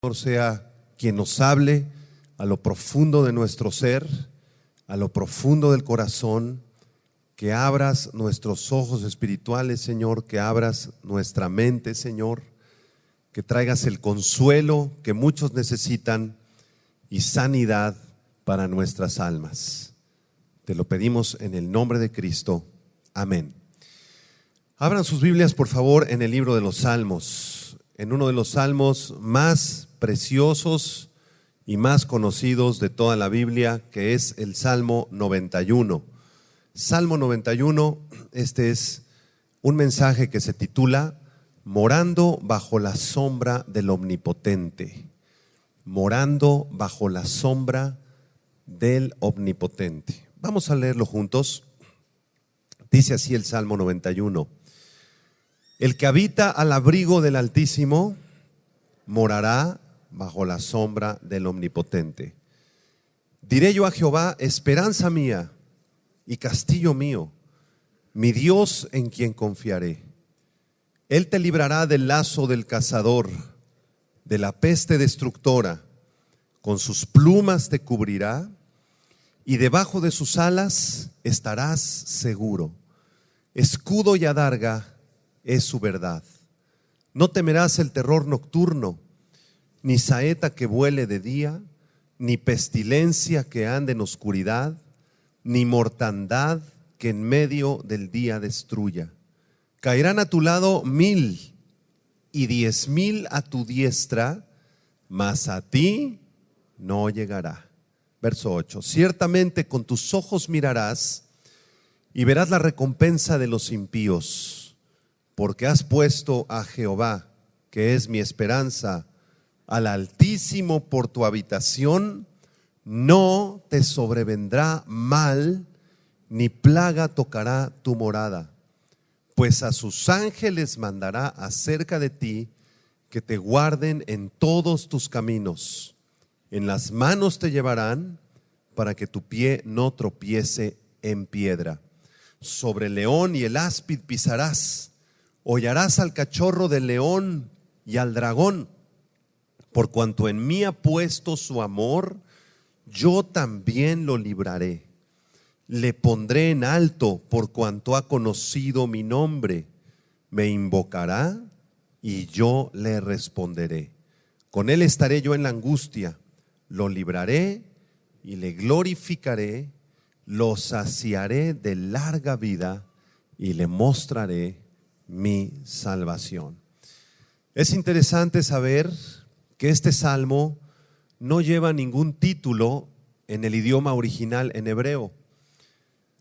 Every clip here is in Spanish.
Señor sea quien nos hable a lo profundo de nuestro ser, a lo profundo del corazón, que abras nuestros ojos espirituales, Señor, que abras nuestra mente, Señor, que traigas el consuelo que muchos necesitan y sanidad para nuestras almas. Te lo pedimos en el nombre de Cristo. Amén. Abran sus Biblias, por favor, en el libro de los Salmos, en uno de los salmos más preciosos y más conocidos de toda la Biblia, que es el Salmo 91. Salmo 91, este es un mensaje que se titula Morando bajo la sombra del Omnipotente. Morando bajo la sombra del Omnipotente. Vamos a leerlo juntos. Dice así el Salmo 91. El que habita al abrigo del Altísimo morará bajo la sombra del Omnipotente. Diré yo a Jehová, esperanza mía y castillo mío, mi Dios en quien confiaré. Él te librará del lazo del cazador, de la peste destructora. Con sus plumas te cubrirá y debajo de sus alas estarás seguro. Escudo y adarga es su verdad. No temerás el terror nocturno, ni saeta que vuele de día, ni pestilencia que ande en oscuridad, ni mortandad que en medio del día destruya. Caerán a tu lado 1000 y 10,000 a tu diestra, mas a ti no llegará. Verso 8. Ciertamente con tus ojos mirarás y verás la recompensa de los impíos, porque has puesto a Jehová, que es mi esperanza, al Altísimo por tu habitación. No te sobrevendrá mal, ni plaga tocará tu morada, pues a sus ángeles mandará acerca de ti, que te guarden en todos tus caminos. En las manos te llevarán, para que tu pie no tropiece en piedra. Sobre el león y el áspid pisarás, hollarás al cachorro del león y al dragón. Por cuanto en mí ha puesto su amor, yo también lo libraré. Le pondré en alto por cuanto ha conocido mi nombre. Me invocará y yo le responderé. Con él estaré yo en la angustia. Lo libraré y le glorificaré. Lo saciaré de larga vida y le mostraré mi salvación. Es interesante saber que este salmo no lleva ningún título en el idioma original en hebreo.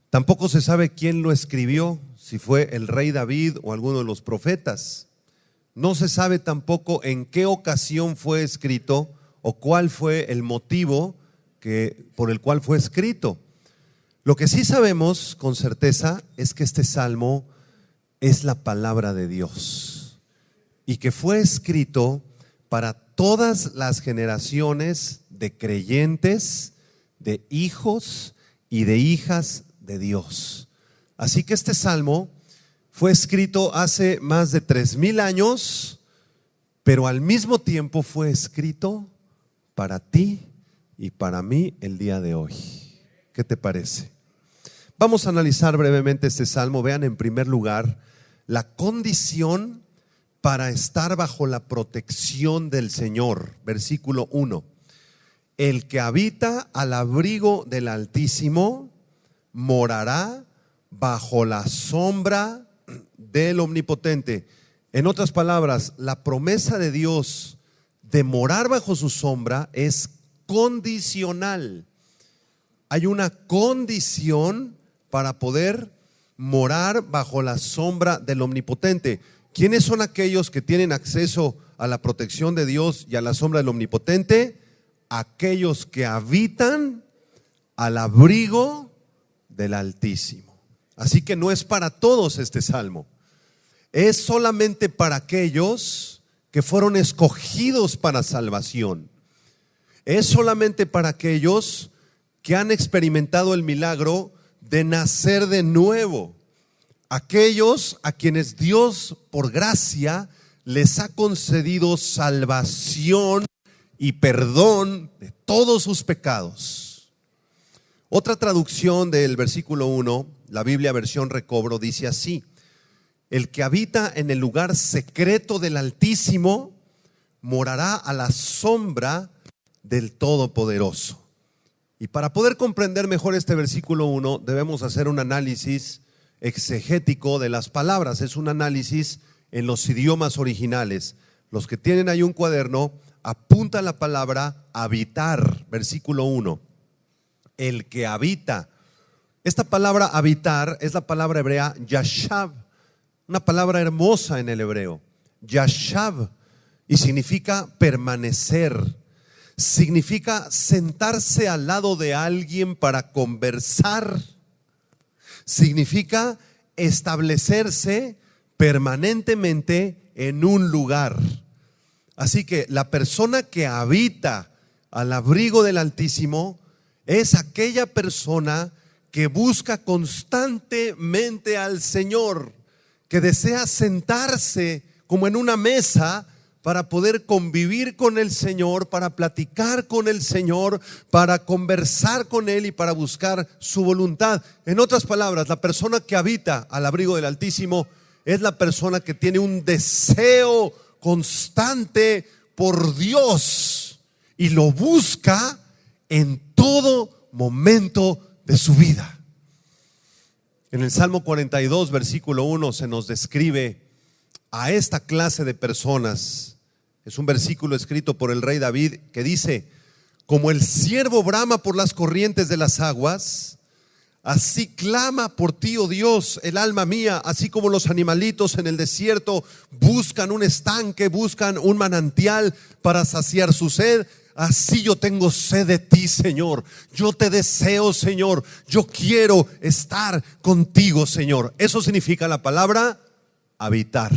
Tampoco se sabe quién lo escribió, si fue el rey David o alguno de los profetas. No se sabe tampoco en qué ocasión fue escrito o cuál fue el motivo por el cual fue escrito. Lo que sí sabemos con certeza es que este salmo es la palabra de Dios y que fue escrito para todas las generaciones de creyentes, de hijos y de hijas de Dios. Así que este salmo fue escrito hace más de 3000 años, pero al mismo tiempo fue escrito para ti y para mí el día de hoy. ¿Qué te parece? Vamos a analizar brevemente este salmo. Vean en primer lugar la condición para estar bajo la protección del Señor. Versículo 1. El que habita al abrigo del Altísimo morará bajo la sombra del Omnipotente. En otras palabras, la promesa de Dios de morar bajo su sombra es condicional. Hay una condición para poder morar bajo la sombra del Omnipotente. ¿Quiénes son aquellos que tienen acceso a la protección de Dios y a la sombra del Omnipotente? Aquellos que habitan al abrigo del Altísimo. Así que no es para todos este salmo. Es solamente para aquellos que fueron escogidos para salvación. Es solamente para aquellos que han experimentado el milagro de nacer de nuevo. Aquellos a quienes Dios por gracia les ha concedido salvación y perdón de todos sus pecados. Otra traducción del versículo 1, la Biblia versión Recobro, dice así: el que habita en el lugar secreto del Altísimo morará a la sombra del Todopoderoso. Y para poder comprender mejor este versículo 1, debemos hacer un análisis exegético de las palabras. Es un análisis en los idiomas originales. Los que tienen ahí un cuaderno, apunta la palabra habitar, versículo 1. El que habita. Esta palabra habitar es la palabra hebrea yashav, una palabra hermosa en el hebreo. Yashav, y significa permanecer. Significa sentarse al lado de alguien para conversar. Significa establecerse permanentemente en un lugar. Así que la persona que habita al abrigo del Altísimo es aquella persona que busca constantemente al Señor, que desea sentarse como en una mesa para poder convivir con el Señor, para platicar con el Señor, para conversar con Él y para buscar su voluntad. En otras palabras, la persona que habita al abrigo del Altísimo es la persona que tiene un deseo constante por Dios y lo busca en todo momento de su vida. En el Salmo 42, versículo 1, se nos describe a esta clase de personas. Es un versículo escrito por el rey David que dice: como el ciervo brama por las corrientes de las aguas, así clama por ti, oh Dios, el alma mía. Así como los animalitos en el desierto buscan un estanque, buscan un manantial para saciar su sed, así yo tengo sed de ti, Señor. Yo te deseo, Señor. Yo quiero estar contigo, Señor. Eso significa la palabra habitar.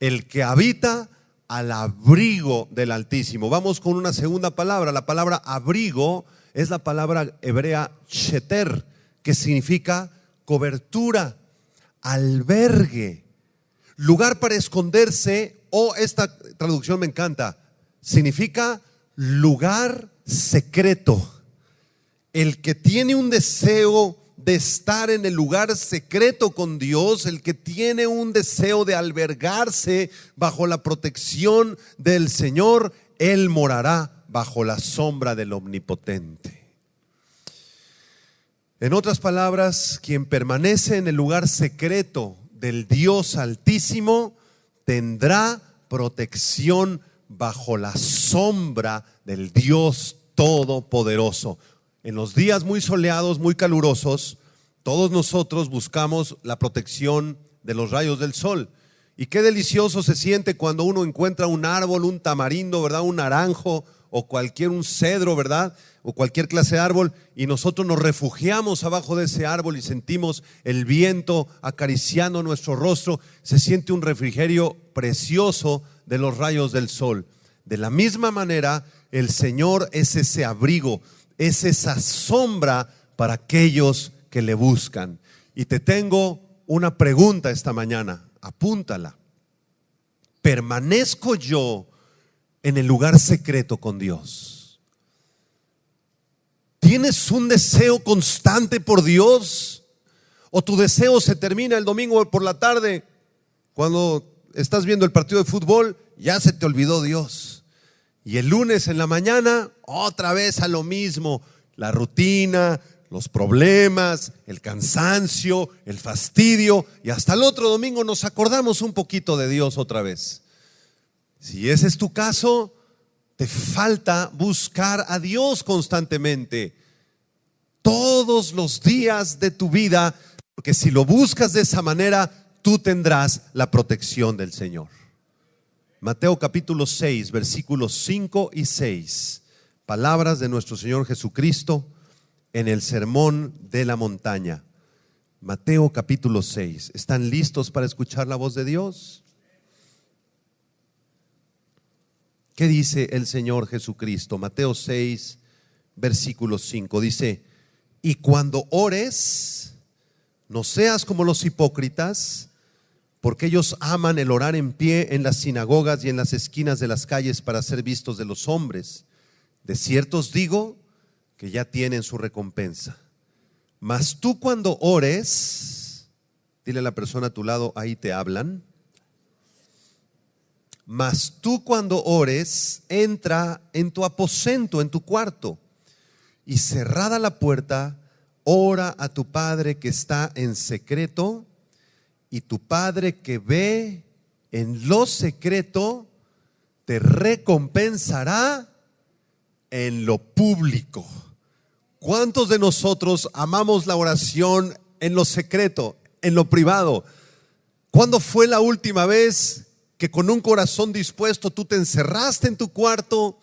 El que habita al abrigo del Altísimo. Vamos con una segunda palabra. La palabra abrigo es la palabra hebrea sheter, que significa cobertura, albergue, lugar para esconderse, o esta traducción me encanta, significa lugar secreto. El que tiene un deseo de estar en el lugar secreto con Dios, el que tiene un deseo de albergarse bajo la protección del Señor, él morará bajo la sombra del Omnipotente. En otras palabras, quien permanece en el lugar secreto del Dios Altísimo tendrá protección bajo la sombra del Dios Todopoderoso. En los días muy soleados, muy calurosos, todos nosotros buscamos la protección de los rayos del sol. Y qué delicioso se siente cuando uno encuentra un árbol, un tamarindo, ¿verdad? Un naranjo o un cedro, ¿verdad? O cualquier clase de árbol, y nosotros nos refugiamos abajo de ese árbol y sentimos el viento acariciando nuestro rostro. Se siente un refrigerio precioso de los rayos del sol. De la misma manera, el Señor es ese abrigo, es esa sombra para aquellos que le buscan. Y te tengo una pregunta esta mañana, apúntala. ¿Permanezco yo en el lugar secreto con Dios? ¿Tienes un deseo constante por Dios? ¿O tu deseo se termina el domingo por la tarde, cuando estás viendo el partido de fútbol, ya se te olvidó Dios? Y el lunes en la mañana, otra vez a lo mismo, la rutina, los problemas, el cansancio, el fastidio, y hasta el otro domingo nos acordamos un poquito de Dios otra vez. Si ese es tu caso, te falta buscar a Dios constantemente, todos los días de tu vida, porque si lo buscas de esa manera, tú tendrás la protección del Señor. Mateo capítulo 6, versículos 5 y 6, palabras de nuestro Señor Jesucristo en el sermón de la montaña. Mateo capítulo 6. ¿Están listos para escuchar la voz de Dios? ¿Qué dice el Señor Jesucristo? Mateo 6, versículo 5. Dice: y cuando ores, no seas como los hipócritas, porque ellos aman el orar en pie en las sinagogas y en las esquinas de las calles para ser vistos de los hombres. De cierto os digo que ya tienen su recompensa. Mas tú cuando ores, dile a la persona a tu lado, ahí te hablan. Mas tú cuando ores, entra en tu aposento, en tu cuarto, y cerrada la puerta, ora a tu Padre que está en secreto, y tu Padre que ve en lo secreto te recompensará en lo público. ¿Cuántos de nosotros amamos la oración en lo secreto, en lo privado? ¿Cuándo fue la última vez que con un corazón dispuesto tú te encerraste en tu cuarto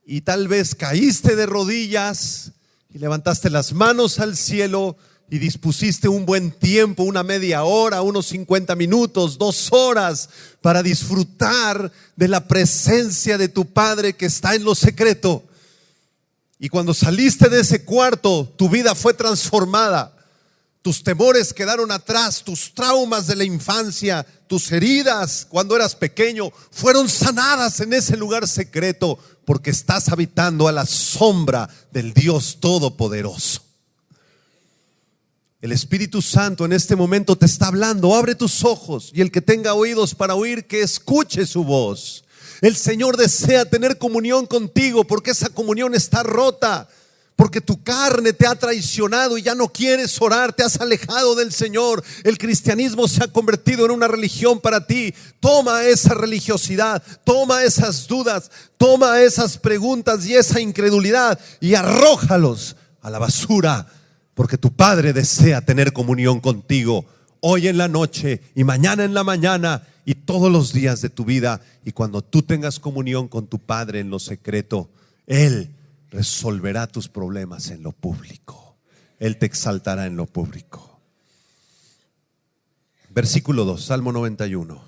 y tal vez caíste de rodillas y levantaste las manos al cielo y dispusiste un buen tiempo, una media hora, unos 50 minutos, 2 horas para disfrutar de la presencia de tu Padre que está en lo secreto? Y cuando saliste de ese cuarto, tu vida fue transformada. Tus temores quedaron atrás, tus traumas de la infancia, tus heridas cuando eras pequeño fueron sanadas en ese lugar secreto, porque estás habitando a la sombra del Dios Todopoderoso. El Espíritu Santo en este momento te está hablando. Abre tus ojos, y el que tenga oídos para oír, que escuche su voz. El Señor desea tener comunión contigo, porque esa comunión está rota, porque tu carne te ha traicionado y ya no quieres orar, te has alejado del Señor. El cristianismo se ha convertido en una religión para ti. Toma esa religiosidad, toma esas dudas, toma esas preguntas y esa incredulidad y arrójalos a la basura, porque tu Padre desea tener comunión contigo hoy en la noche y mañana en la mañana y todos los días de tu vida. Y cuando tú tengas comunión con tu Padre en lo secreto, Él resolverá tus problemas en lo público. Él te exaltará en lo público. Versículo 2, Salmo 91.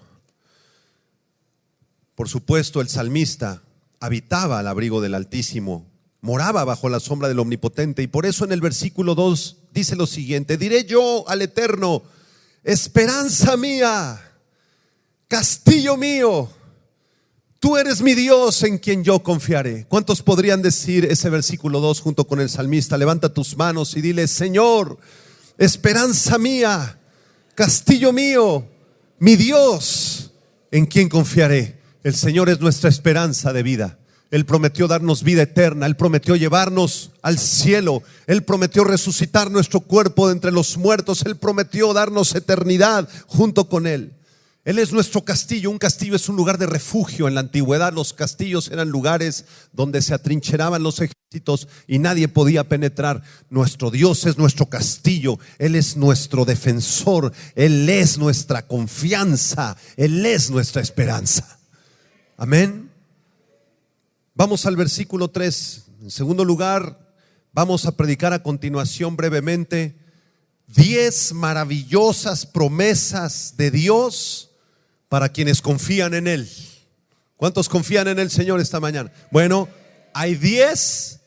Por supuesto, el salmista habitaba al abrigo del Altísimo, moraba bajo la sombra del Omnipotente, y por eso en el versículo 2 dice lo siguiente: diré yo al Eterno, esperanza mía, castillo mío, tú eres mi Dios en quien yo confiaré. ¿Cuántos podrían decir ese versículo 2 junto con el salmista? Levanta tus manos y dile: Señor, esperanza mía, castillo mío, mi Dios en quien confiaré. El Señor es nuestra esperanza de vida. Él prometió darnos vida eterna. Él prometió llevarnos al cielo. Él prometió resucitar nuestro cuerpo de entre los muertos. Él prometió darnos eternidad junto con Él. Él es nuestro castillo. Un castillo es un lugar de refugio. En la antigüedad los castillos eran lugares donde se atrincheraban los ejércitos y nadie podía penetrar. Nuestro Dios es nuestro castillo. Él es nuestro defensor. Él es nuestra confianza. Él es nuestra esperanza. Amén. Vamos al versículo 3. En segundo lugar, vamos a predicar a continuación brevemente 10 maravillosas promesas de Dios para quienes confían en Él. ¿Cuántos confían en el Señor esta mañana? Bueno, hay 10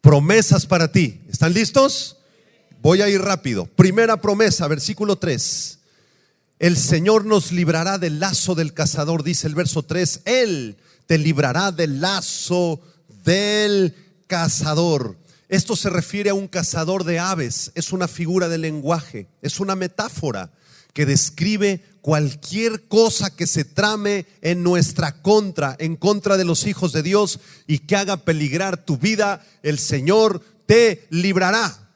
promesas para ti. ¿Están listos? Voy a ir rápido. Primera promesa, versículo 3. El Señor nos librará del lazo del cazador, dice el verso 3. Él te librará del lazo del cazador. Esto se refiere a un cazador de aves. Es una figura de lenguaje, es una metáfora que describe cualquier cosa que se trame en nuestra contra, en contra de los hijos de Dios y que haga peligrar tu vida. El Señor te librará.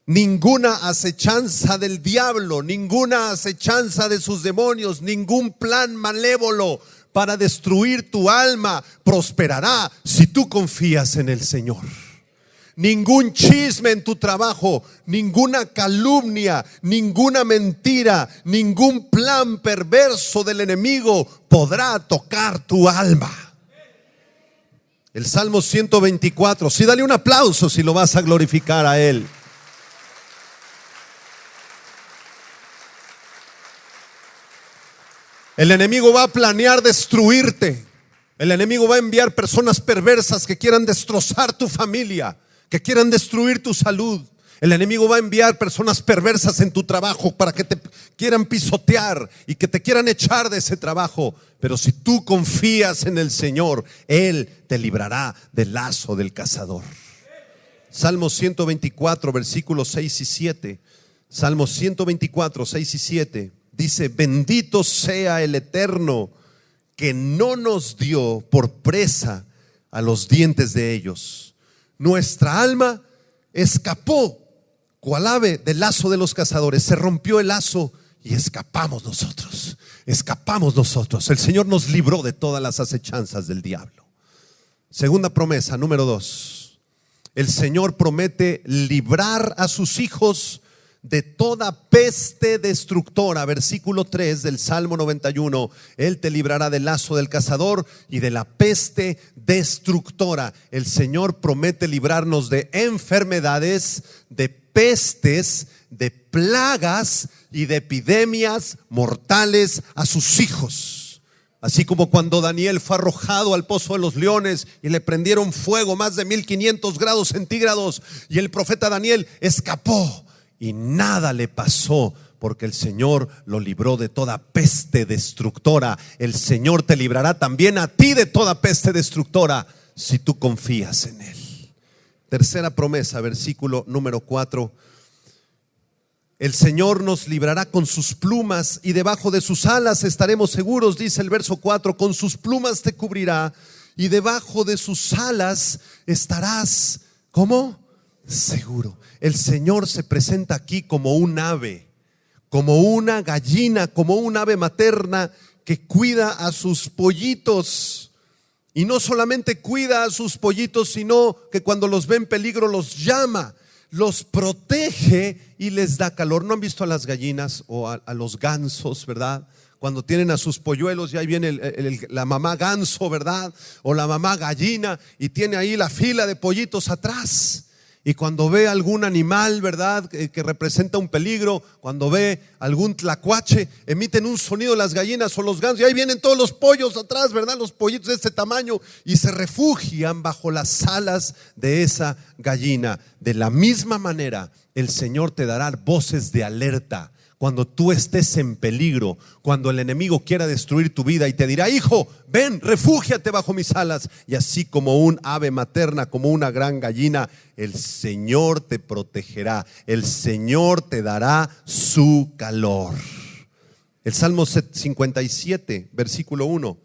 Ninguna acechanza del diablo, ninguna acechanza de sus demonios, ningún plan malévolo para destruir tu alma prosperará si tú confías en el Señor. Ningún chisme en tu trabajo, ninguna calumnia, ninguna mentira, ningún plan perverso del enemigo podrá tocar tu alma. El Salmo 124, sí, dale un aplauso si lo vas a glorificar a Él. El enemigo va a planear destruirte. El enemigo va a enviar personas perversas que quieran destrozar tu familia, que quieran destruir tu salud. El enemigo va a enviar personas perversas en tu trabajo para que te quieran pisotear y que te quieran echar de ese trabajo. Pero si tú confías en el Señor, Él te librará del lazo del cazador. Salmos 124, versículos 6 y 7. Salmos 124, 6 y 7. Dice: bendito sea el Eterno, que no nos dio por presa a los dientes de ellos. Nuestra alma escapó cual ave del lazo de los cazadores. Se rompió el lazo y escapamos nosotros. Escapamos nosotros. El Señor nos libró de todas las acechanzas del diablo. Segunda promesa, número 2. El Señor promete librar a sus hijos de toda peste destructora. Versículo 3 del Salmo 91. Él te librará del lazo del cazador y de la peste destructora. El Señor promete librarnos de enfermedades, de pestes, de plagas y de epidemias mortales a sus hijos. Así como cuando Daniel fue arrojado al pozo de los leones y le prendieron fuego más de 1500 grados centígrados, y el profeta Daniel escapó y nada le pasó, porque el Señor lo libró de toda peste destructora. El Señor te librará también a ti de toda peste destructora si tú confías en Él. Tercera promesa, versículo número 4. El Señor nos librará con sus plumas y debajo de sus alas estaremos seguros, dice el verso 4. Con sus plumas te cubrirá y debajo de sus alas estarás, ¿cómo? Seguro. El Señor se presenta aquí como un ave, como una gallina, como un ave materna que cuida a sus pollitos. Y no solamente cuida a sus pollitos, sino que cuando los ve en peligro los llama, los protege y les da calor. ¿No han visto a las gallinas o a los gansos, verdad? Cuando tienen a sus polluelos y ahí viene la mamá ganso, ¿verdad? O la mamá gallina y tiene ahí la fila de pollitos atrás. Y cuando ve algún animal, ¿verdad?, que representa un peligro, cuando ve algún tlacuache, emiten un sonido las gallinas o los gansos, y ahí vienen todos los pollos atrás, ¿verdad?, los pollitos de este tamaño, y se refugian bajo las alas de esa gallina. De la misma manera, el Señor te dará voces de alerta cuando tú estés en peligro, cuando el enemigo quiera destruir tu vida, y te dirá: hijo, ven, refúgiate bajo mis alas. Y así como un ave materna, como una gran gallina, el Señor te protegerá, el Señor te dará su calor. El Salmo 57, versículo 1.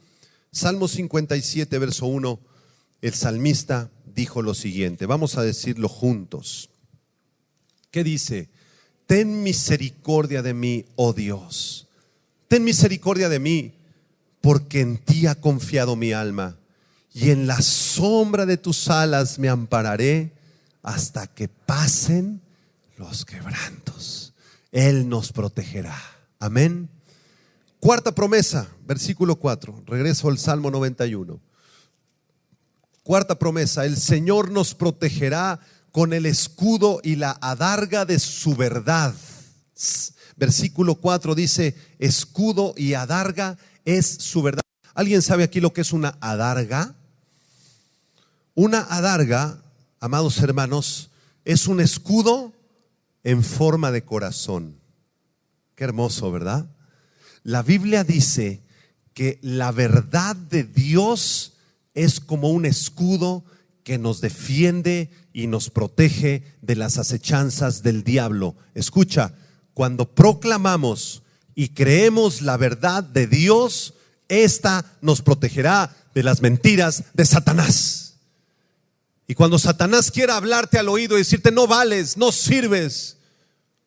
Salmo 57, verso 1. El salmista dijo lo siguiente, vamos a decirlo juntos. ¿Qué dice? Ten misericordia de mí, oh Dios. Ten misericordia de mí, porque en ti ha confiado mi alma, y en la sombra de tus alas me ampararé hasta que pasen los quebrantos. Él nos protegerá. Amén. Cuarta promesa, versículo 4. Regreso al Salmo 91. Cuarta promesa: el Señor nos protegerá con el escudo y la adarga de su verdad. Versículo 4 dice: escudo y adarga es su verdad. ¿Alguien sabe aquí lo que es una adarga? Una adarga, amados hermanos, es un escudo en forma de corazón. Qué hermoso, ¿verdad? La Biblia dice que la verdad de Dios es como un escudo que nos defiende y nos protege de las acechanzas del diablo. Escucha, cuando proclamamos y creemos la verdad de Dios, esta nos protegerá de las mentiras de Satanás. Y cuando Satanás quiera hablarte al oído y decirte: no vales, no sirves,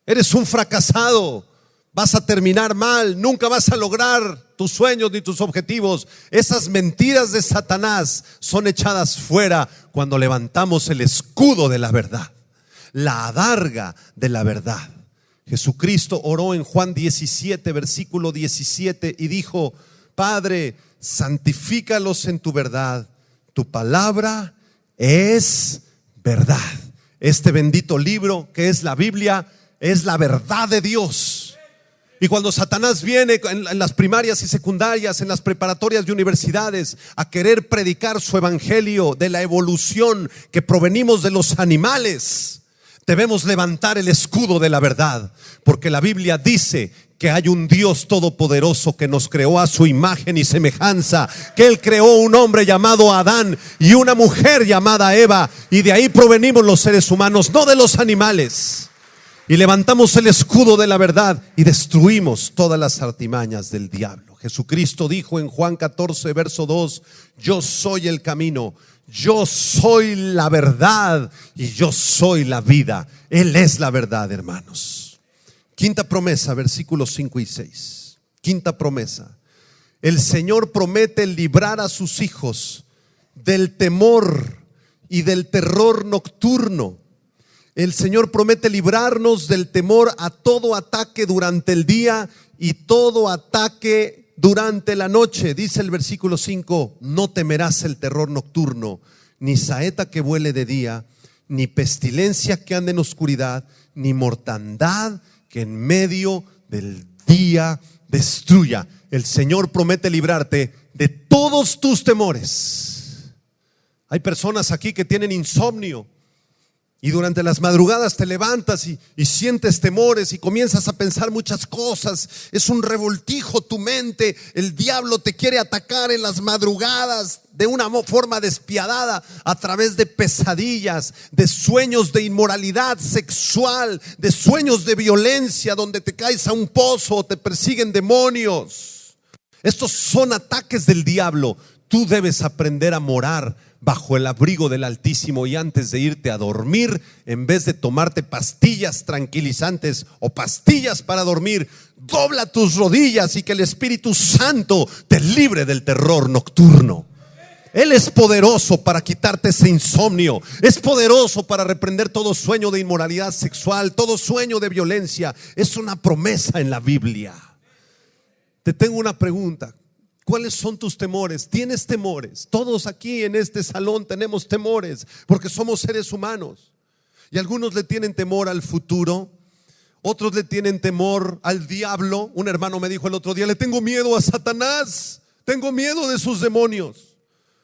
eres un fracasado, vas a terminar mal, nunca vas a lograr tus sueños ni tus objetivos, esas mentiras de Satanás son echadas fuera cuando levantamos el escudo de la verdad, la adarga de la verdad. Jesucristo oró en Juan 17, versículo 17, y dijo: Padre, santifícalos en tu verdad, tu palabra es verdad. Este bendito libro que es la Biblia es la verdad de Dios. Y cuando Satanás viene en las primarias y secundarias, en las preparatorias y universidades, a querer predicar su evangelio de la evolución, que provenimos de los animales, Debemos levantar el escudo de la verdad, porque la Biblia dice que hay un Dios todopoderoso que nos creó a su imagen y semejanza, que Él creó un hombre llamado Adán y una mujer llamada Eva, y de ahí provenimos los seres humanos, no de los animales. Y levantamos el escudo de la verdad y destruimos todas las artimañas del diablo. Jesucristo dijo en Juan 14, verso 2: yo soy el camino, yo soy la verdad y yo soy la vida. Él es la verdad, hermanos. Quinta promesa, versículos 5 y 6. Quinta promesa: el Señor promete librar a sus hijos del temor y del terror nocturno. El Señor promete librarnos del temor a todo ataque durante el día y todo ataque durante la noche. Dice el versículo 5: no temerás el terror nocturno, ni saeta que vuele de día, ni pestilencia que ande en oscuridad, ni mortandad que en medio del día destruya. El Señor promete librarte de todos tus temores. Hay personas aquí que tienen insomnio, y durante las madrugadas te levantas y sientes temores y comienzas a pensar muchas cosas. Es un revoltijo tu mente. El diablo te quiere atacar en las madrugadas de una forma despiadada, a través de pesadillas, de sueños de inmoralidad sexual, de sueños de violencia donde te caes a un pozo o te persiguen demonios. Estos son ataques del diablo. Tú debes aprender a morar bajo el abrigo del Altísimo, y antes de irte a dormir, en vez de tomarte pastillas tranquilizantes o pastillas para dormir, dobla tus rodillas y que el Espíritu Santo te libre del terror nocturno. Él es poderoso para quitarte ese insomnio. Es poderoso para reprender todo sueño de inmoralidad sexual, todo sueño de violencia. Es una promesa en la Biblia. Te tengo una pregunta: ¿cuáles son tus temores? ¿Tienes temores? Todos aquí en este salón tenemos temores, porque somos seres humanos. Y algunos le tienen temor al futuro, otros le tienen temor al diablo. Un hermano me dijo el otro día: le tengo miedo a Satanás, tengo miedo de sus demonios.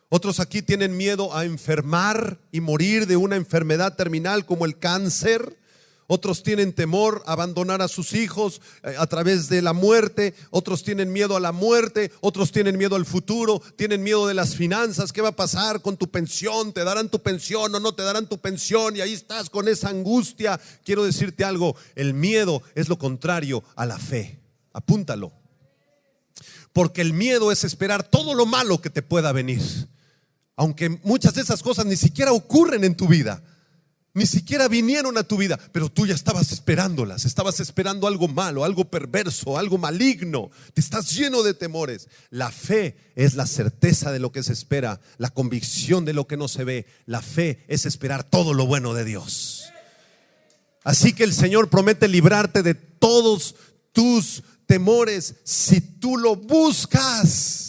Otros aquí tienen miedo a enfermar y morir de una enfermedad terminal como el cáncer. Otros tienen temor a abandonar a sus hijos a través de la muerte. Otros tienen miedo a la muerte. Otros tienen miedo al futuro. Tienen miedo de las finanzas. ¿Qué va a pasar con tu pensión? ¿Te darán tu pensión o no te darán tu pensión? Y ahí estás con esa angustia. Quiero decirte algo: el miedo es lo contrario a la fe. Apúntalo. Porque el miedo es esperar todo lo malo que te pueda venir, aunque muchas de esas cosas ni siquiera ocurren en tu vida, ni siquiera vinieron a tu vida, pero tú ya estabas esperándolas. Estabas esperando algo malo, algo perverso, algo maligno. Te estás lleno de temores. La fe es la certeza de lo que se espera, la convicción de lo que no se ve. La fe es esperar todo lo bueno de Dios. Así que el Señor promete librarte de todos tus temores si tú lo buscas.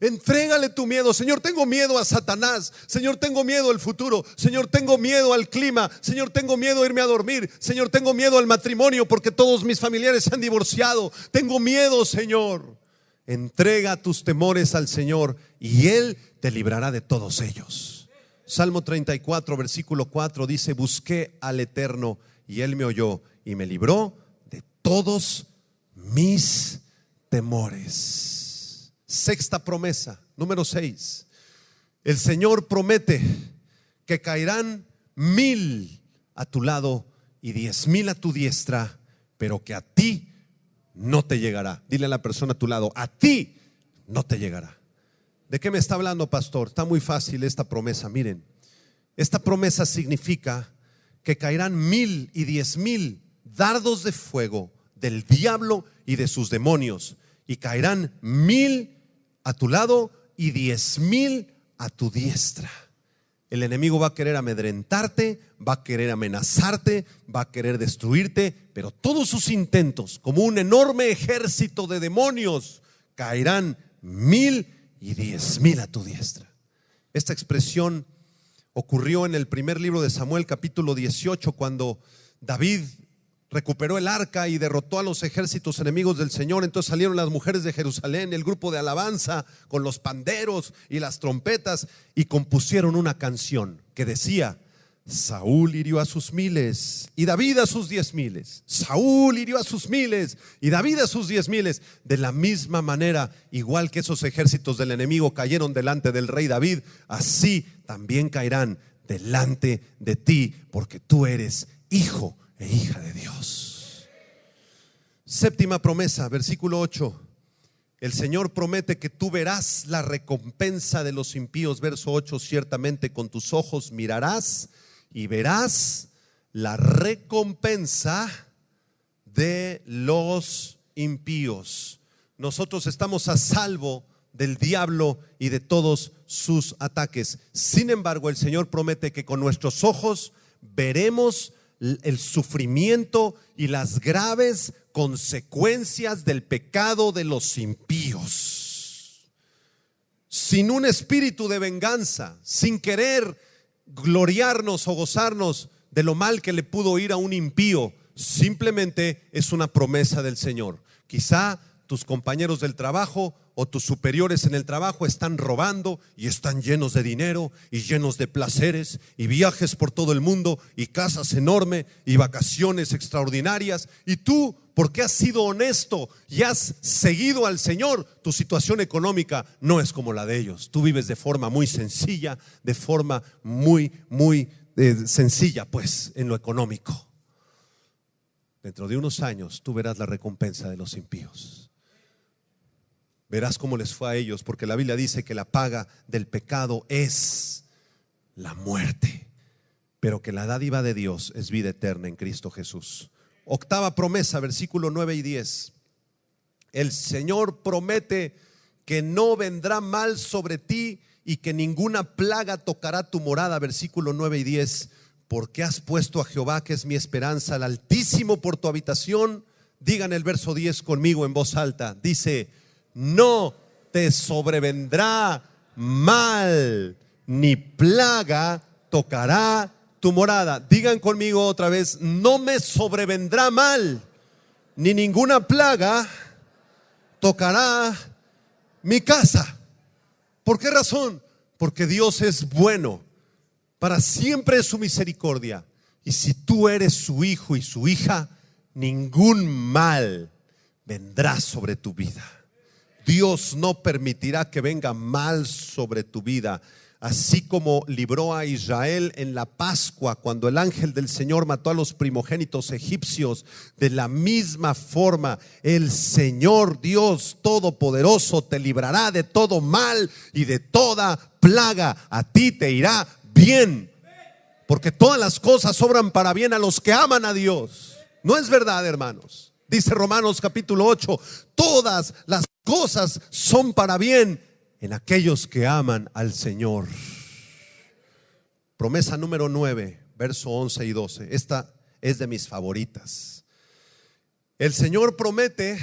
Entrégale tu miedo. Señor, tengo miedo a Satanás. Señor, tengo miedo al futuro. Señor, tengo miedo al clima. Señor, tengo miedo a irme a dormir. Señor, tengo miedo al matrimonio porque todos mis familiares se han divorciado. Tengo miedo, Señor. Entrega tus temores al Señor y Él te librará de todos ellos. Salmo 34, versículo 4 dice: busqué al Eterno y Él me oyó y me libró de todos mis temores. Sexta promesa, número 6. El Señor promete que caerán 1000 a tu lado y 10,000 a tu diestra, pero que a ti no te llegará. Dile a la persona a tu lado: a ti no te llegará. ¿De qué me está hablando, pastor? Está muy fácil esta promesa. Miren, esta promesa significa que caerán 1000 y 10,000 dardos de fuego del diablo y de sus demonios, y caerán 1000 a tu lado y 10,000 a tu diestra. El enemigo va a querer amedrentarte, va a querer amenazarte, va a querer destruirte, pero todos sus intentos, como un enorme ejército de demonios, caerán 1000 y 10,000 a tu diestra. Esta expresión ocurrió en el primer libro de Samuel, capítulo 18, cuando David recuperó el arca y derrotó a los ejércitos enemigos del Señor. Entonces salieron las mujeres de Jerusalén, el grupo de alabanza, con los panderos y las trompetas, y compusieron una canción que decía: Saúl hirió a sus 1000 y David a sus 10,000. Saúl hirió a sus 1000 y David a sus 10,000. De la misma manera, igual que esos ejércitos del enemigo cayeron delante del rey David, así también caerán delante de ti, porque tú eres hijo e hija de Dios. Séptima promesa, versículo 8. El Señor promete que tú verás la recompensa de los impíos. Verso 8, ciertamente con tus ojos mirarás y verás la recompensa de los impíos. Nosotros estamos a salvo del diablo y de todos sus ataques. Sin embargo, el Señor promete que con nuestros ojos veremos el sufrimiento y las graves consecuencias del pecado de los impíos. Sin un espíritu de venganza, sin querer gloriarnos o gozarnos de lo mal que le pudo ir a un impío, simplemente es una promesa del Señor. Quizá tus compañeros del trabajo o tus superiores en el trabajo están robando y están llenos de dinero y llenos de placeres y viajes por todo el mundo y casas enormes y vacaciones extraordinarias, y tú, porque has sido honesto y has seguido al Señor, tu situación económica no es como la de ellos. Tú vives de forma muy sencilla, de forma muy sencilla, pues, en lo económico. Dentro de unos años tú verás la recompensa de los impíos. Verás cómo les fue a ellos, porque la Biblia dice que la paga del pecado es la muerte, pero que la dádiva de Dios es vida eterna en Cristo Jesús. Octava promesa, versículo 9 y 10. El Señor promete que no vendrá mal sobre ti y que ninguna plaga tocará tu morada. Versículo 9 y 10. Porque has puesto a Jehová, que es mi esperanza, al Altísimo por tu habitación. Digan el verso 10 conmigo en voz alta. Dice: no te sobrevendrá mal, ni plaga tocará tu morada. Digan conmigo otra vez: no me sobrevendrá mal, ni ninguna plaga tocará mi casa. ¿Por qué razón? Porque Dios es bueno, para siempre es su misericordia. Y si tú eres su hijo y su hija, ningún mal vendrá sobre tu vida. Dios no permitirá que venga mal sobre tu vida. Así como libró a Israel en la Pascua cuando el ángel del Señor mató a los primogénitos egipcios, de la misma forma el Señor Dios Todopoderoso te librará de todo mal y de toda plaga. A ti te irá bien, porque todas las cosas obran para bien a los que aman a Dios. ¿No es verdad, hermanos? Dice Romanos capítulo 8: todas las cosas son para bien en aquellos que aman al Señor. Promesa número 9, verso 11 y 12. Esta es de mis favoritas. El Señor promete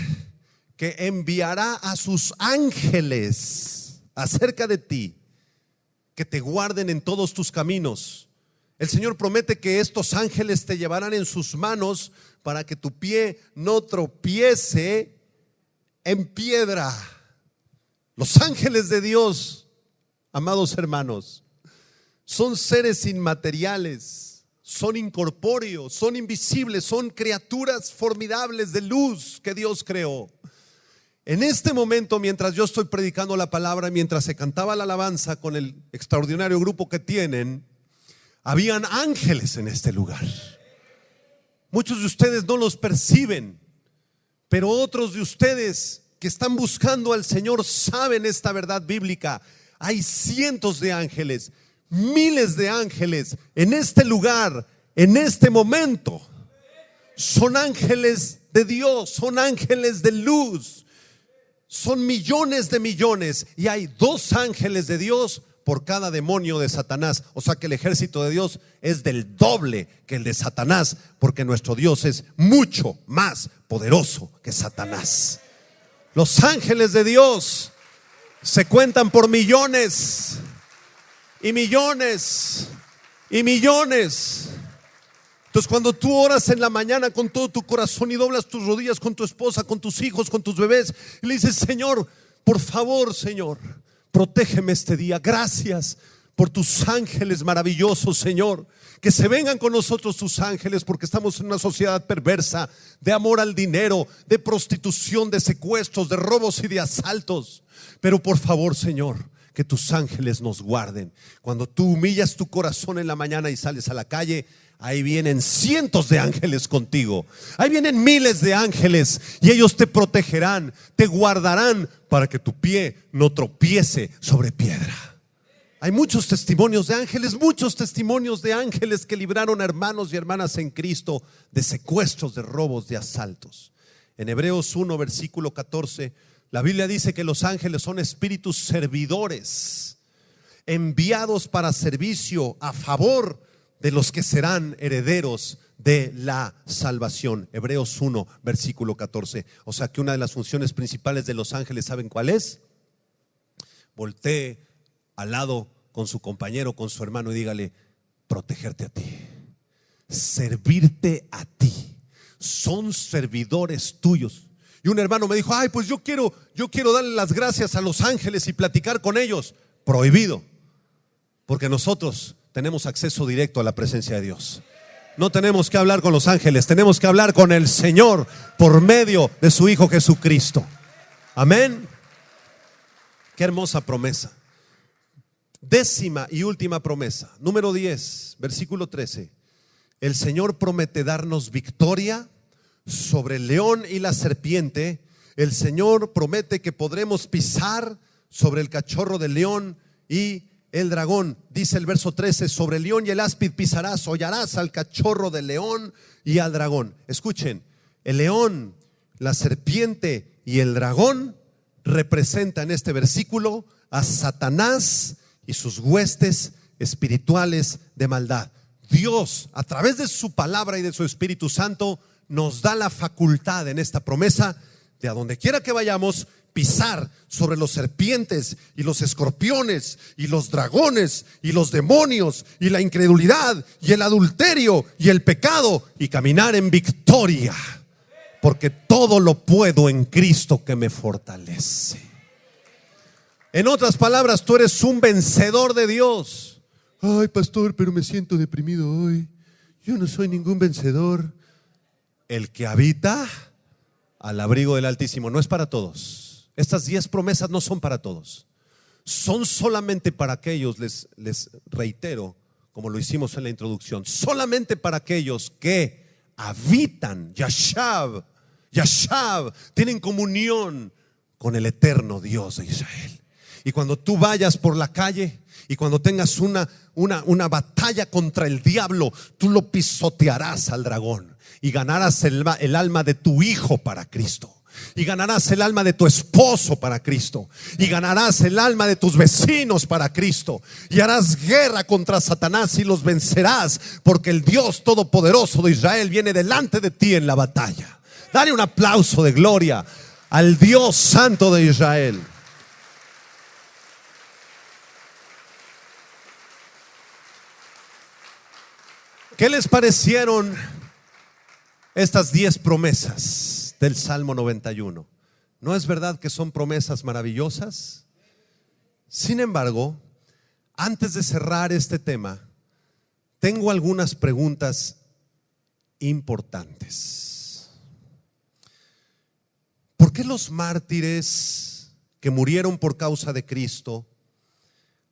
que enviará a sus ángeles acerca de ti, que te guarden en todos tus caminos. El Señor promete que estos ángeles te llevarán en sus manos para que tu pie no tropiece en piedra. Los ángeles de Dios, amados hermanos, son seres inmateriales, son incorpóreos, son invisibles, son criaturas formidables de luz que Dios creó. En este momento, mientras yo estoy predicando la palabra, mientras se cantaba la alabanza con el extraordinario grupo que tienen, habían ángeles en este lugar. Muchos de ustedes no los perciben, pero otros de ustedes que están buscando al Señor saben esta verdad bíblica. Hay cientos de ángeles, miles de ángeles en este lugar, en este momento. Son ángeles de Dios, son ángeles de luz. Son millones de millones, y hay 2 ángeles de Dios por cada demonio de Satanás. O sea que el ejército de Dios es del doble que el de Satanás, porque nuestro Dios es mucho más poderoso que Satanás. Los ángeles de Dios se cuentan por millones y millones y millones. Entonces, cuando tú oras en la mañana con todo tu corazón y doblas tus rodillas con tu esposa, con tus hijos, con tus bebés, y le dices: Señor, por favor, Señor, protégeme este día. Gracias por tus ángeles maravillosos, Señor. Que se vengan con nosotros tus ángeles, porque estamos en una sociedad perversa de amor al dinero, de prostitución, de secuestros, de robos y de asaltos. Pero por favor, Señor, que tus ángeles nos guarden. Cuando tú humillas tu corazón en la mañana y sales a la calle, ahí vienen cientos de ángeles contigo. Ahí vienen miles de ángeles y ellos te protegerán, te guardarán para que tu pie no tropiece sobre piedra. Hay muchos testimonios de ángeles que libraron a hermanos y hermanas en Cristo de secuestros, de robos, de asaltos. En Hebreos 1, versículo 14, la Biblia dice que los ángeles son espíritus servidores, enviados para servicio a favor de los que serán herederos de la salvación. Hebreos 1, versículo 14. O sea que una de las funciones principales de los ángeles, ¿saben cuál es? Voltee al lado con su compañero, con su hermano y dígale: protegerte a ti, servirte a ti. Son servidores tuyos. Y un hermano me dijo: ay, pues yo quiero darle las gracias a los ángeles y platicar con ellos. Prohibido, porque nosotros tenemos acceso directo a la presencia de Dios. No tenemos que hablar con los ángeles, tenemos que hablar con el Señor por medio de su Hijo Jesucristo. Amén. Qué hermosa promesa. Décima y última promesa, número 10, versículo 13. El Señor promete darnos victoria sobre el león y la serpiente. El Señor promete que podremos pisar sobre el cachorro del león y el dragón. Dice el verso 13: sobre el león y el áspid pisarás, hollarás al cachorro del león y al dragón. Escuchen, el león, la serpiente y el dragón representan en este versículo a Satanás y sus huestes espirituales de maldad. Dios, a través de su palabra y de su Espíritu Santo, nos da la facultad en esta promesa de, a donde quiera que vayamos, pisar sobre los serpientes y los escorpiones y los dragones y los demonios y la incredulidad y el adulterio y el pecado, y caminar en victoria, porque todo lo puedo en Cristo que me fortalece. En otras palabras, tú eres un vencedor de Dios. Ay, pastor, pero me siento deprimido hoy. Yo no soy ningún vencedor. El que habita al abrigo del Altísimo. No es para todos. Estas 10 promesas no son para todos. Son solamente para aquellos, les reitero, como lo hicimos en la introducción, solamente para aquellos que habitan, Yashab, tienen comunión con el eterno Dios de Israel. Y cuando tú vayas por la calle y cuando tengas una batalla contra el diablo, tú lo pisotearás al dragón y ganarás el alma de tu hijo para Cristo, y ganarás el alma de tu esposo para Cristo, y ganarás el alma de tus vecinos para Cristo, y harás guerra contra Satanás y los vencerás, porque el Dios Todopoderoso de Israel viene delante de ti en la batalla. Dale un aplauso de gloria al Dios Santo de Israel. ¿Qué les parecieron estas 10 promesas del Salmo 91? ¿No es verdad que son promesas maravillosas? Sin embargo, antes de cerrar este tema, tengo algunas preguntas importantes. ¿Por qué los mártires que murieron por causa de Cristo,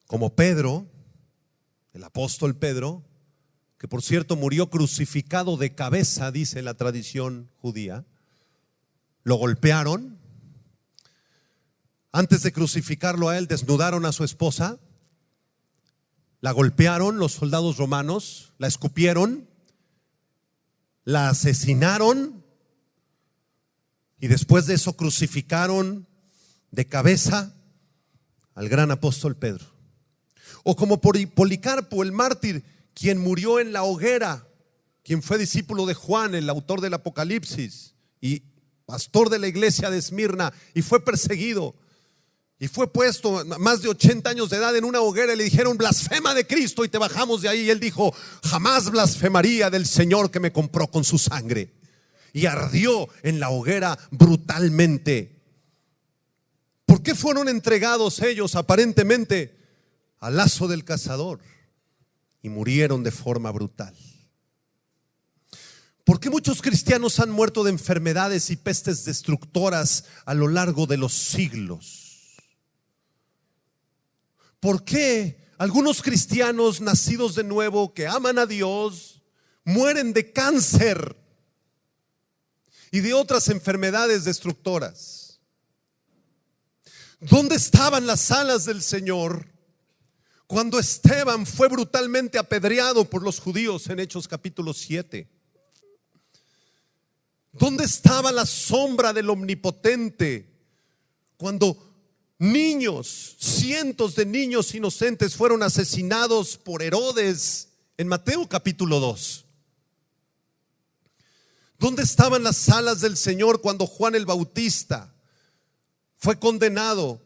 como Pedro, el apóstol Pedro, que por cierto murió crucificado de cabeza, dice la tradición judía, lo golpearon? Antes de crucificarlo a él, desnudaron a su esposa, la golpearon los soldados romanos, la escupieron, la asesinaron, y después de eso crucificaron de cabeza al gran apóstol Pedro. O como Policarpo, el mártir, quien murió en la hoguera, quien fue discípulo de Juan, el autor del Apocalipsis y pastor de la iglesia de Esmirna, y fue perseguido y fue puesto más de 80 años de edad en una hoguera, y le dijeron: blasfema de Cristo y te bajamos de ahí. Y él dijo: jamás blasfemaría del Señor que me compró con su sangre. Y ardió en la hoguera brutalmente. ¿Por qué fueron entregados ellos aparentemente al lazo del cazador y murieron de forma brutal. ¿Por qué muchos cristianos han muerto de enfermedades y pestes destructoras a lo largo de los siglos? ¿Por qué algunos cristianos nacidos de nuevo que aman a Dios mueren de cáncer y de otras enfermedades destructoras? ¿Dónde estaban las alas del Señor cuando Esteban fue brutalmente apedreado por los judíos en Hechos capítulo 7? ¿Dónde estaba la sombra del Omnipotente cuando niños, cientos de niños inocentes fueron asesinados por Herodes en Mateo capítulo 2? ¿Dónde estaban las alas del Señor cuando Juan el Bautista fue condenado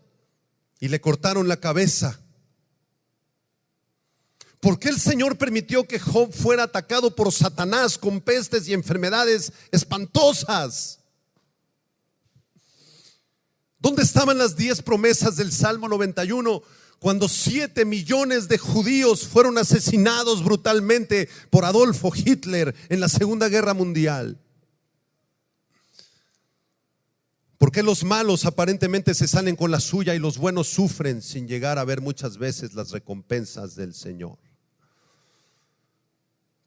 y le cortaron la cabeza? ¿Por qué el Señor permitió que Job fuera atacado por Satanás con pestes y enfermedades espantosas? ¿Dónde estaban las 10 promesas del Salmo 91 cuando 7 millones de judíos fueron asesinados brutalmente por Adolfo Hitler en la Segunda Guerra Mundial? ¿Por qué los malos aparentemente se salen con la suya y los buenos sufren sin llegar a ver muchas veces las recompensas del Señor?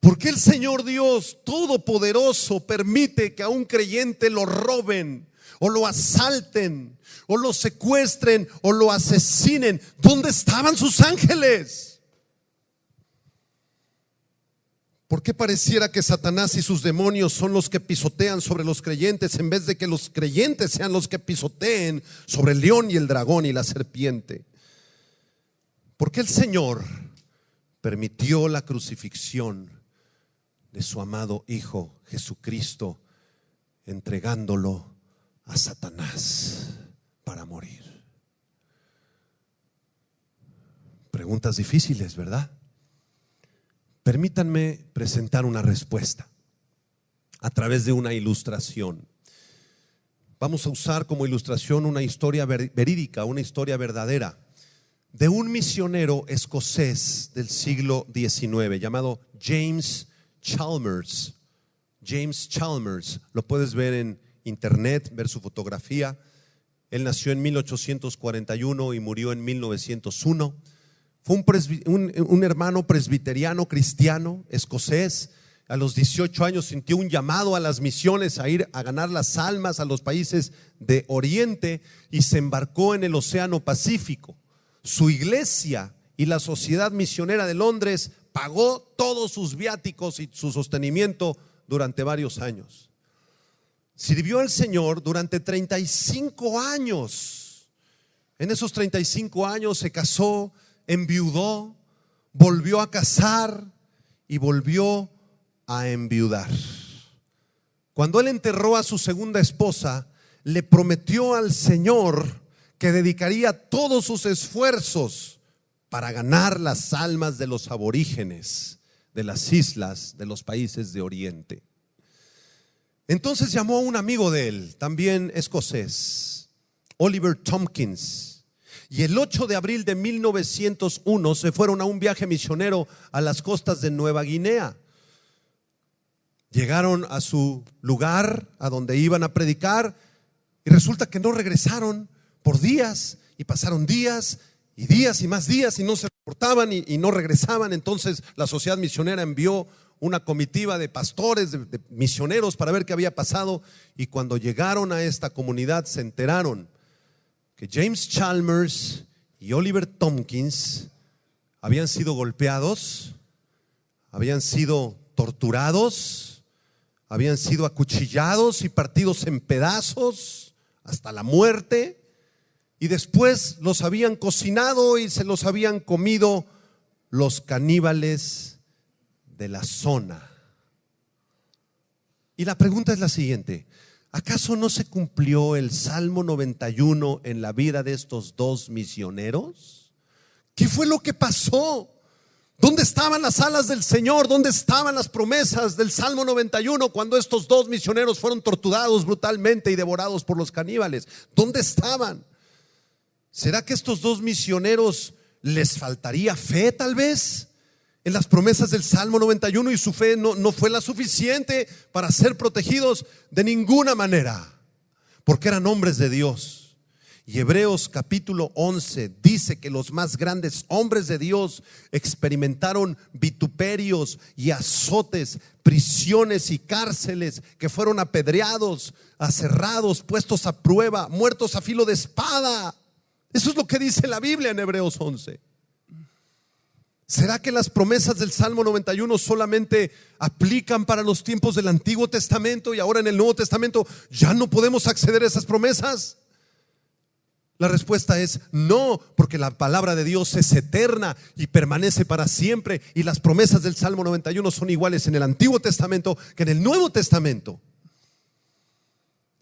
¿Por qué el Señor Dios Todopoderoso permite que a un creyente lo roben o lo asalten o lo secuestren o lo asesinen? ¿Dónde estaban sus ángeles? ¿Por qué pareciera que Satanás y sus demonios son los que pisotean sobre los creyentes en vez de que los creyentes sean los que pisoteen sobre el león y el dragón y la serpiente? ¿Por qué el Señor permitió la crucifixión de su amado Hijo Jesucristo, entregándolo a Satanás para morir? Preguntas difíciles, ¿verdad? Permítanme presentar una respuesta a través de una ilustración. Vamos a usar como ilustración una historia verídica, una historia verdadera de un misionero escocés del siglo XIX llamado James Chalmers. James Chalmers, lo puedes ver en internet, ver su fotografía. Él nació en 1841 y murió en 1901. Fue un hermano presbiteriano cristiano escocés. A los 18 años sintió un llamado a las misiones, a ir a ganar las almas a los países de Oriente, y se embarcó en el Océano Pacífico. Su iglesia y la Sociedad Misionera de Londres pagó todos sus viáticos y su sostenimiento durante varios años. Sirvió al Señor durante 35 años. En esos 35 años se casó, enviudó, volvió a casar y volvió a enviudar. Cuando él enterró a su segunda esposa, le prometió al Señor que dedicaría todos sus esfuerzos para ganar las almas de los aborígenes de las islas de los países de Oriente. Entonces llamó a un amigo de él, también escocés, Oliver Tompkins, y el 8 de abril de 1901 se fueron a un viaje misionero a las costas de Nueva Guinea. Llegaron a su lugar, a donde iban a predicar, y resulta que no regresaron por días, y pasaron días y más días, y no se reportaban y no regresaban. Entonces la sociedad misionera envió una comitiva de pastores, de misioneros, para ver qué había pasado. Y cuando llegaron a esta comunidad se enteraron que James Chalmers y Oliver Tompkins habían sido golpeados, habían sido torturados, habían sido acuchillados y partidos en pedazos hasta la muerte. Y después los habían cocinado y se los habían comido los caníbales de la zona. Y la pregunta es la siguiente: ¿acaso no se cumplió el Salmo 91 en la vida de estos dos misioneros? ¿Qué fue lo que pasó? ¿Dónde estaban las alas del Señor? ¿Dónde estaban las promesas del Salmo 91 cuando estos dos misioneros fueron torturados brutalmente y devorados por los caníbales? ¿Dónde estaban? ¿Será que estos dos misioneros ¿Les faltaría fe tal vez en las promesas del Salmo 91 y su fe no fue la suficiente para ser protegidos? De ninguna manera, porque eran hombres de Dios. Y Hebreos capítulo 11 dice que los más grandes hombres de Dios experimentaron vituperios y azotes, prisiones y cárceles, que fueron apedreados, aserrados, puestos a prueba, muertos a filo de espada. Eso es lo que dice la Biblia en Hebreos 11. ¿Será que las promesas del Salmo 91 solamente aplican para los tiempos del Antiguo Testamento y ahora en el Nuevo Testamento ya no podemos acceder a esas promesas? La respuesta es no, porque la palabra de Dios es eterna y permanece para siempre, y las promesas del Salmo 91 son iguales en el Antiguo Testamento que en el Nuevo Testamento.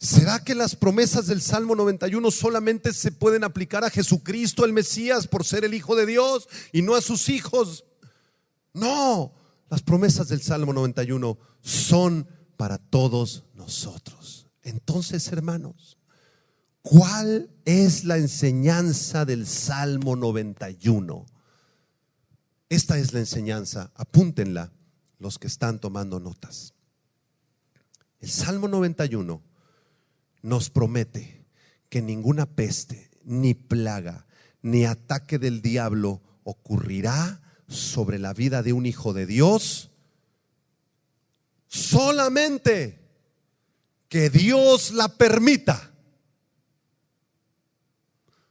¿Será que las promesas del Salmo 91 solamente se pueden aplicar a Jesucristo el Mesías por ser el Hijo de Dios y no a sus hijos? No, las promesas del Salmo 91 son para todos nosotros. Entonces, hermanos, ¿cuál es la enseñanza del Salmo 91? Esta es la enseñanza, apúntenla los que están tomando notas. El Salmo 91 nos promete que ninguna peste, ni plaga, ni ataque del diablo ocurrirá sobre la vida de un hijo de Dios, solamente que Dios la permita.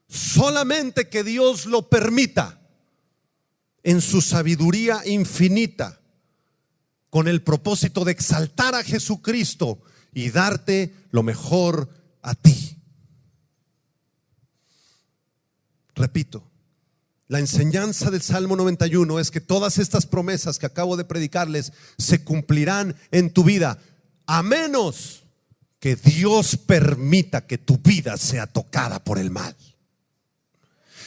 Solamente que Dios lo permita en su sabiduría infinita, con el propósito de exaltar a Jesucristo y darte lo mejor a ti. Repito, la enseñanza del Salmo 91 es que todas estas promesas que acabo de predicarles se cumplirán en tu vida, a menos que Dios permita que tu vida sea tocada por el mal.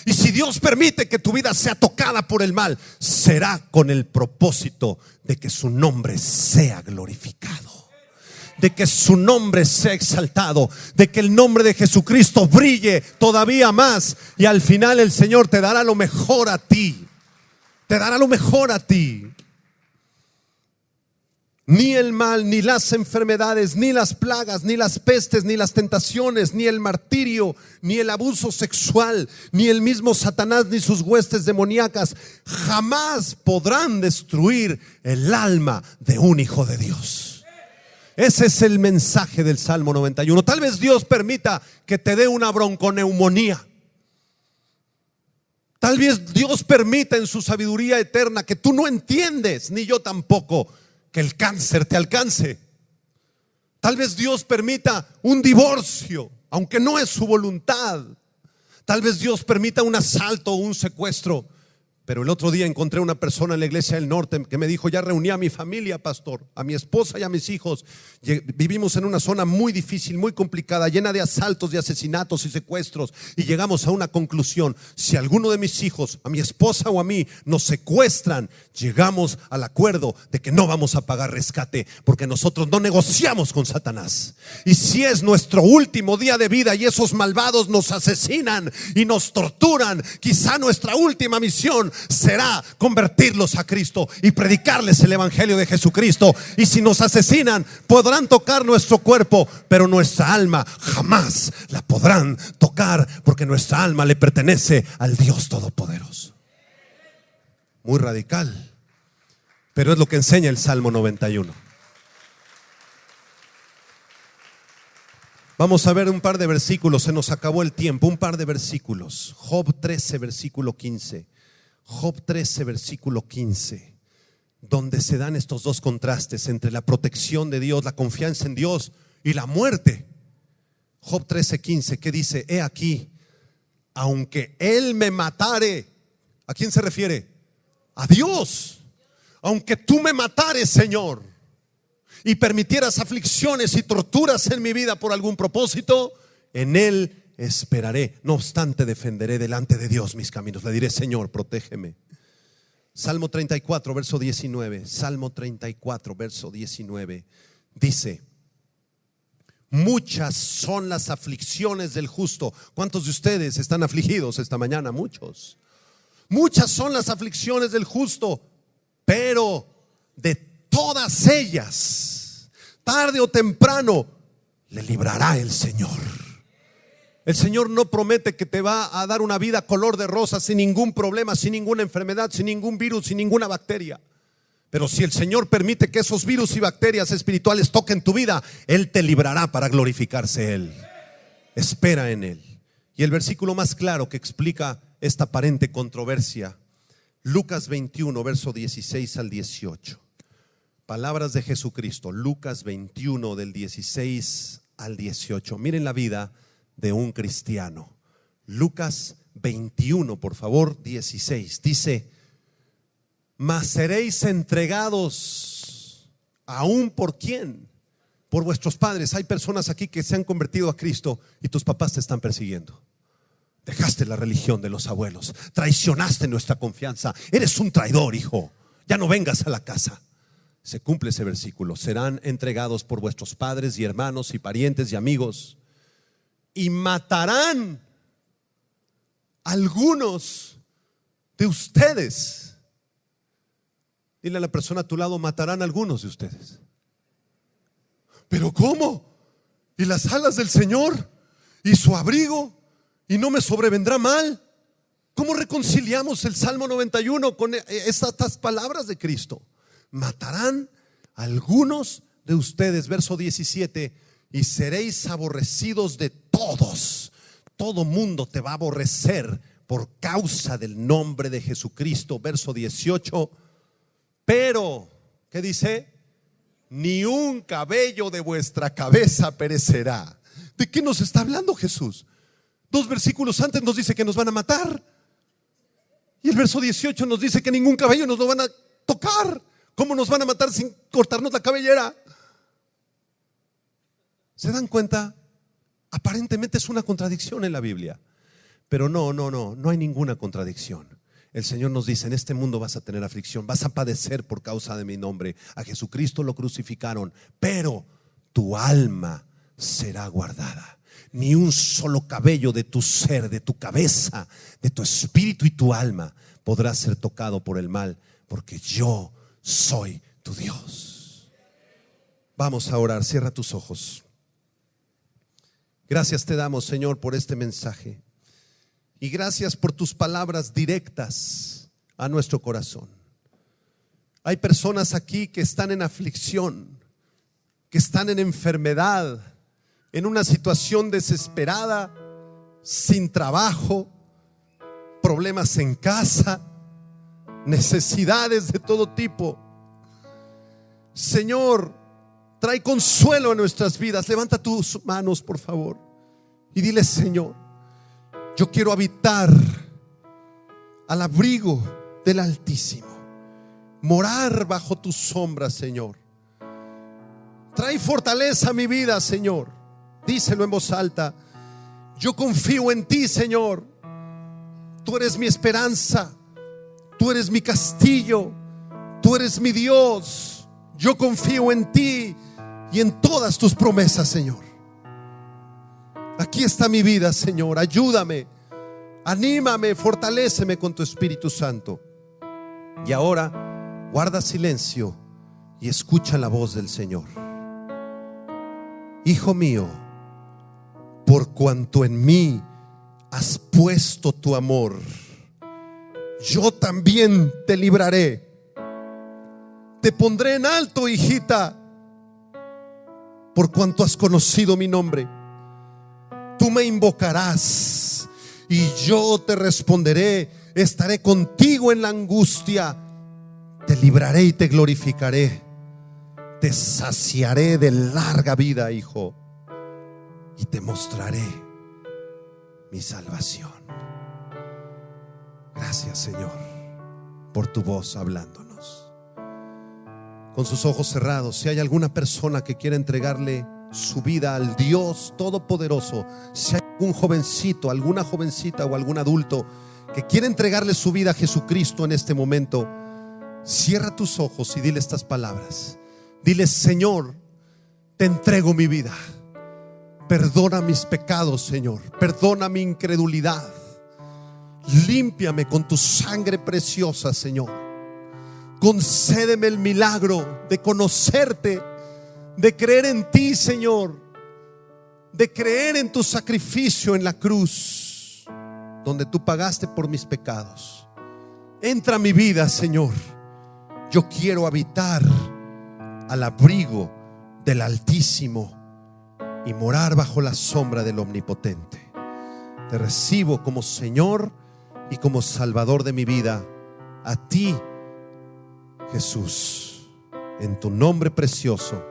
Y si Dios permite que tu vida sea tocada por el mal, será con el propósito de que su nombre sea glorificado, de que su nombre sea exaltado, de que el nombre de Jesucristo brille todavía más. Y al final el Señor te dará lo mejor a ti. Te dará lo mejor a ti. Ni el mal, ni las enfermedades, ni las plagas, ni las pestes, ni las tentaciones, ni el martirio, ni el abuso sexual, ni el mismo Satanás, ni sus huestes demoníacas jamás podrán destruir el alma de un hijo de Dios. Ese es el mensaje del Salmo 91. Tal vez Dios permita que te dé una bronconeumonía. Tal vez Dios permita en su sabiduría eterna, que tú no entiendes, ni yo tampoco, que el cáncer te alcance. Tal vez Dios permita un divorcio, aunque no es su voluntad. Tal vez Dios permita un asalto o un secuestro. Pero el otro día encontré una persona en la iglesia del norte que me dijo: ya reuní a mi familia, pastor, a mi esposa y a mis hijos. Vivimos en una zona muy difícil, muy complicada, llena de asaltos, de asesinatos y secuestros. Y llegamos a una conclusión: si alguno de mis hijos, a mi esposa o a mí, nos secuestran, llegamos al acuerdo de que no vamos a pagar rescate, porque nosotros no negociamos con Satanás. Y si es nuestro último día de vida y esos malvados nos asesinan y nos torturan, quizá nuestra última misión será convertirlos a Cristo y predicarles el evangelio de Jesucristo. Y si nos asesinan, podrán tocar nuestro cuerpo, pero nuestra alma jamás la podrán tocar, porque nuestra alma le pertenece al Dios Todopoderoso. Muy radical, pero es lo que enseña el Salmo 91. Vamos a ver un par de versículos, se nos acabó el tiempo. Un par de versículos. Job 13, versículo 15. Job 13, versículo 15, donde se dan estos dos contrastes entre la protección de Dios, la confianza en Dios y la muerte. Job 13, 15, ¿qué dice? He aquí, aunque Él me matare. ¿A quién se refiere? A Dios. Aunque tú me matares, Señor, y permitieras aflicciones y torturas en mi vida por algún propósito, en Él esperaré. No obstante, defenderé delante de Dios mis caminos. Le diré: Señor, protégeme. Salmo 34, verso 19. Salmo 34, verso 19. Dice: muchas son las aflicciones del justo. ¿Cuántos de ustedes están afligidos esta mañana? Muchos. Muchas son las aflicciones del justo, pero de todas ellas, tarde o temprano, le librará el Señor. El Señor no promete que te va a dar una vida color de rosa, sin ningún problema, sin ninguna enfermedad, sin ningún virus, sin ninguna bacteria. Pero si el Señor permite que esos virus y bacterias espirituales toquen tu vida, Él te librará para glorificarse Él. Espera en Él. Y el versículo más claro que explica esta aparente controversia, Lucas 21, verso 16 al 18. Palabras de Jesucristo, Lucas 21 del 16 al 18. Miren la vida de un cristiano. Lucas 21, por favor, 16. Dice: mas seréis entregados aún por quién, por vuestros padres. Hay personas aquí que se han convertido a Cristo y tus papás te están persiguiendo. Dejaste la religión de los abuelos, traicionaste nuestra confianza, eres un traidor, hijo, ya no vengas a la casa. Se cumple ese versículo: serán entregados por vuestros padres y hermanos y parientes y amigos, y matarán algunos de ustedes. Dile a la persona a tu lado: matarán algunos de ustedes. ¿Pero cómo? ¿Y las alas del Señor? ¿Y su abrigo? ¿Y no me sobrevendrá mal? ¿Cómo reconciliamos el Salmo 91 con estas palabras de Cristo? Matarán algunos de ustedes. Verso 17: y seréis aborrecidos de todos. Todo mundo te va a aborrecer por causa del nombre de Jesucristo. Verso 18: pero, ¿qué dice? Ni un cabello de vuestra cabeza perecerá. ¿De qué nos está hablando Jesús? 2 versículos antes nos dice que nos van a matar, y el verso 18 nos dice que ningún cabello nos lo van a tocar. ¿Cómo nos van a matar sin cortarnos la cabellera? ¿Se dan cuenta? Aparentemente es una contradicción en la Biblia, pero no hay ninguna contradicción. El Señor nos dice: en este mundo vas a tener aflicción, vas a padecer por causa de mi nombre. A Jesucristo lo crucificaron, pero tu alma será guardada. Ni un solo cabello de tu ser, de tu cabeza, de tu espíritu y tu alma podrá ser tocado por el mal, porque yo soy tu Dios. Vamos a orar. Cierra tus ojos. Gracias te damos, Señor, por este mensaje, y gracias por tus palabras directas a nuestro corazón. Hay personas aquí que están en aflicción, que están en enfermedad, en una situación desesperada, sin trabajo, problemas en casa, necesidades de todo tipo. Señor, trae consuelo a nuestras vidas. Levanta tus manos, por favor, y dile: Señor, yo quiero habitar al abrigo del Altísimo, morar bajo tu sombra, Señor. Trae fortaleza a mi vida, Señor. Díselo en voz alta: yo confío en ti, Señor. Tú eres mi esperanza, tú eres mi castillo, tú eres mi Dios. Yo confío en ti y en todas tus promesas, Señor. Aquí está mi vida, Señor. Ayúdame, anímame, fortaléceme con tu Espíritu Santo. Y ahora guarda silencio y escucha la voz del Señor. Hijo mío, por cuanto en mí has puesto tu amor, yo también te libraré. Te pondré en alto, hijita, por cuanto has conocido mi nombre. Tú me invocarás y yo te responderé. Estaré contigo en la angustia. Te libraré y te glorificaré. Te saciaré de larga vida, hijo, y te mostraré mi salvación. Gracias, Señor, por tu voz hablándonos. Con sus ojos cerrados, si hay alguna persona que quiere entregarle su vida al Dios Todopoderoso, si hay algún jovencito, alguna jovencita o algún adulto que quiere entregarle su vida a Jesucristo en este momento, cierra tus ojos y dile estas palabras. Dile: Señor, te entrego mi vida. Perdona mis pecados, Señor. Perdona mi incredulidad. Límpiame con tu sangre preciosa, Señor. Concédeme el milagro de conocerte, de creer en ti, Señor, de creer en tu sacrificio en la cruz, donde tú pagaste por mis pecados. Entra a mi vida, Señor. Yo quiero habitar al abrigo del Altísimo y morar bajo la sombra del Omnipotente. Te recibo como Señor y como Salvador de mi vida. A ti, Jesús, en tu nombre precioso.